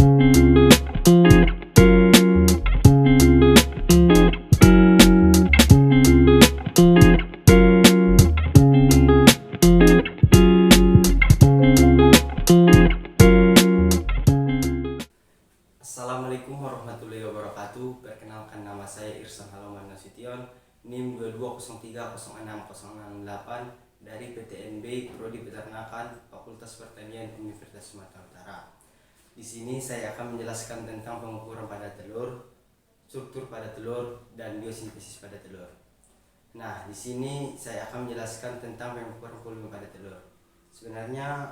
Assalamualaikum warahmatullahi wabarakatuh. Perkenalkan, nama saya Irsan Haloman Nasution, NIM 2203060668 dari PTNB Prodi Peternakan Fakultas Pertanian Universitas Sumatera Utara. Di sini saya akan menjelaskan tentang pengukuran pada telur, struktur pada telur, dan biosintesis pada telur. Nah, di sini saya akan menjelaskan tentang pengukuran volume pada telur. Sebenarnya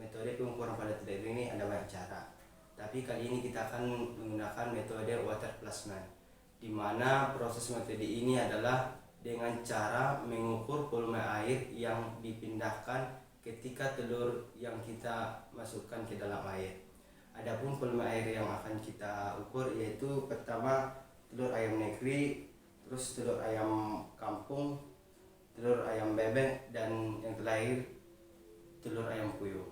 metode pengukuran pada telur ini ada banyak cara. Tapi kali ini kita akan menggunakan metode water plasma, di mana proses metode ini adalah dengan cara mengukur volume air yang dipindahkan ketika telur yang kita masukkan ke dalam air. Adapun volume air yang akan kita ukur yaitu pertama telur ayam negeri, terus telur ayam kampung, telur ayam bebek, dan yang terakhir telur ayam puyuh.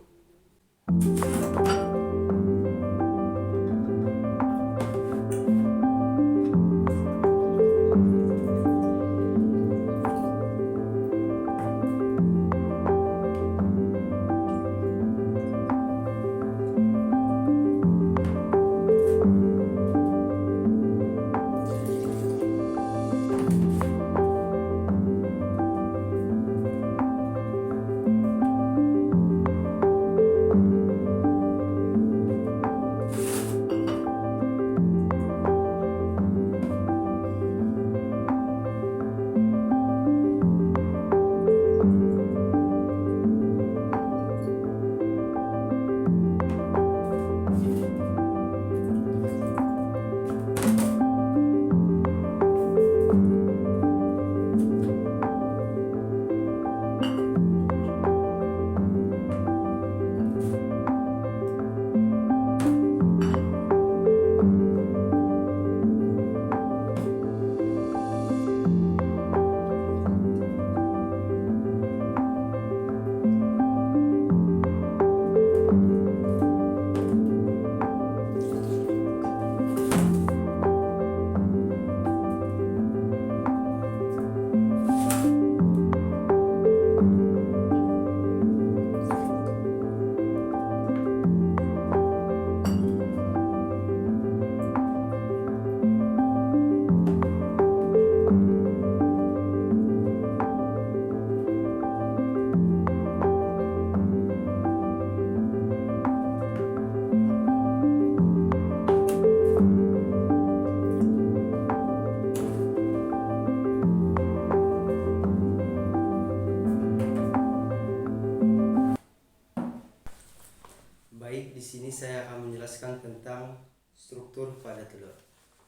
Baik, di sini saya akan menjelaskan tentang struktur pada telur.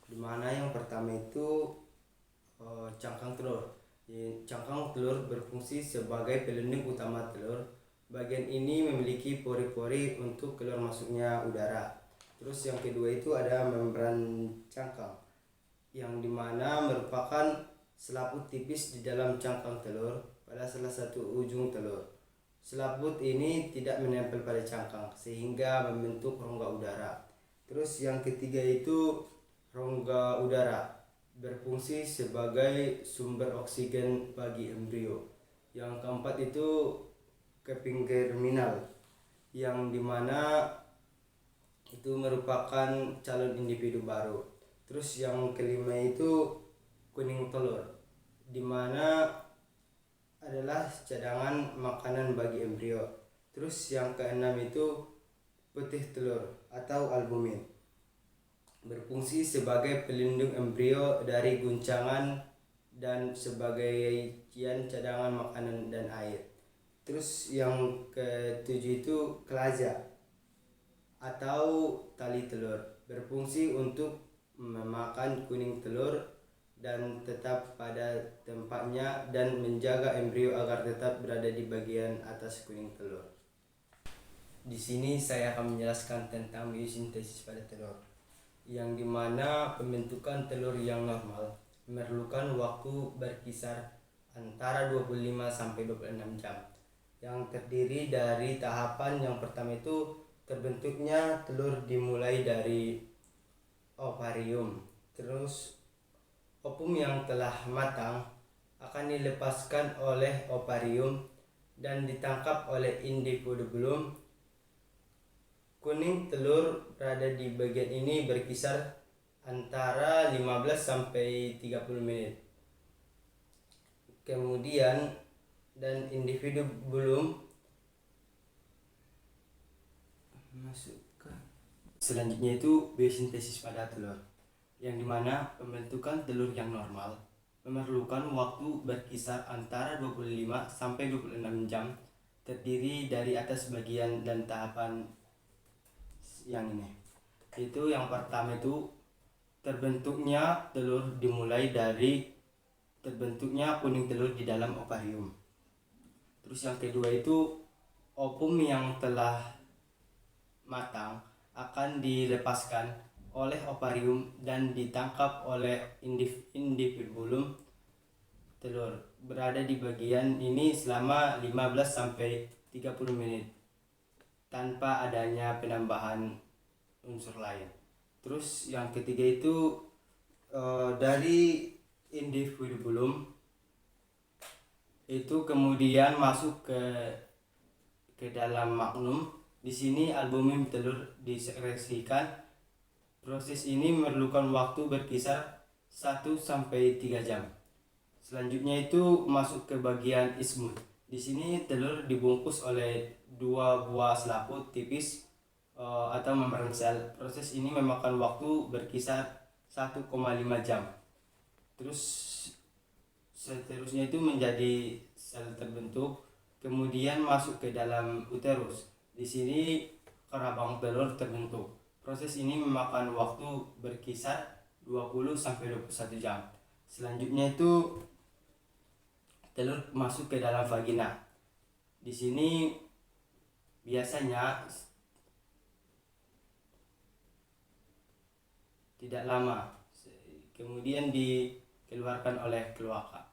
Di mana yang pertama itu cangkang telur. Cangkang telur berfungsi sebagai pelindung utama telur. Bagian ini memiliki pori-pori untuk keluar masuknya udara. Terus yang kedua itu ada membran cangkang, yang dimana merupakan selaput tipis di dalam cangkang telur pada salah satu ujung telur. Selaput ini tidak menempel pada cangkang sehingga membentuk rongga udara. Terus yang ketiga itu rongga udara, berfungsi sebagai sumber oksigen bagi embrio. Yang keempat itu keping germinal, yang dimana itu merupakan calon individu baru. Terus yang kelima itu kuning telur, dimana adalah cadangan makanan bagi embrio. Terus yang keenam itu putih telur atau albumin, berfungsi sebagai pelindung embrio dari guncangan dan sebagai cadangan makanan dan air. Terus yang ketujuh itu kelaza atau tali telur, berfungsi untuk memakan kuning telur dan tetap pada tempatnya dan menjaga embrio agar tetap berada di bagian atas kuning telur. Di sini saya akan menjelaskan tentang biosintesis pada telur, yang dimana pembentukan telur yang normal memerlukan waktu berkisar antara 25 sampai 26 jam, yang terdiri dari tahapan yang pertama itu Terbentuknya telur dimulai dari ovarium. Terus ovum yang telah matang akan dilepaskan oleh ovarium dan ditangkap oleh individu belum. Kuning telur berada di bagian ini berkisar antara 15 sampai 30 menit. Kemudian dan individu belum masukkan. Selanjutnya itu biosintesis pada telur, yang dimana pembentukan telur yang normal memerlukan waktu berkisar antara 25 sampai 26 jam, terdiri dari atas bagian dan tahapan yang ini. Itu yang pertama itu terbentuknya telur dimulai dari terbentuknya kuning telur di dalam ovarium. Terus yang kedua itu ovum yang telah matang akan dilepaskan oleh ovarium dan ditangkap oleh individu telur, berada di bagian ini selama 15 sampai 30 menit tanpa adanya penambahan unsur lain. Terus yang ketiga itu dari individu itu kemudian masuk ke dalam magnum. Di sini albumin telur disekresikan. Proses ini memerlukan waktu berkisar 1 sampai 3 jam. Selanjutnya itu masuk ke bagian ismut. Di sini telur dibungkus oleh 2 buah selaput tipis atau membran sel. Proses ini memakan waktu berkisar 1,5 jam. Terus seterusnya itu menjadi sel terbentuk, kemudian masuk ke dalam uterus. Di sini kerabang telur terbentuk. Proses ini memakan waktu berkisar 20 sampai 21 jam. Selanjutnya itu telur masuk ke dalam vagina. Di sini biasanya tidak lama, kemudian dikeluarkan oleh kloaka.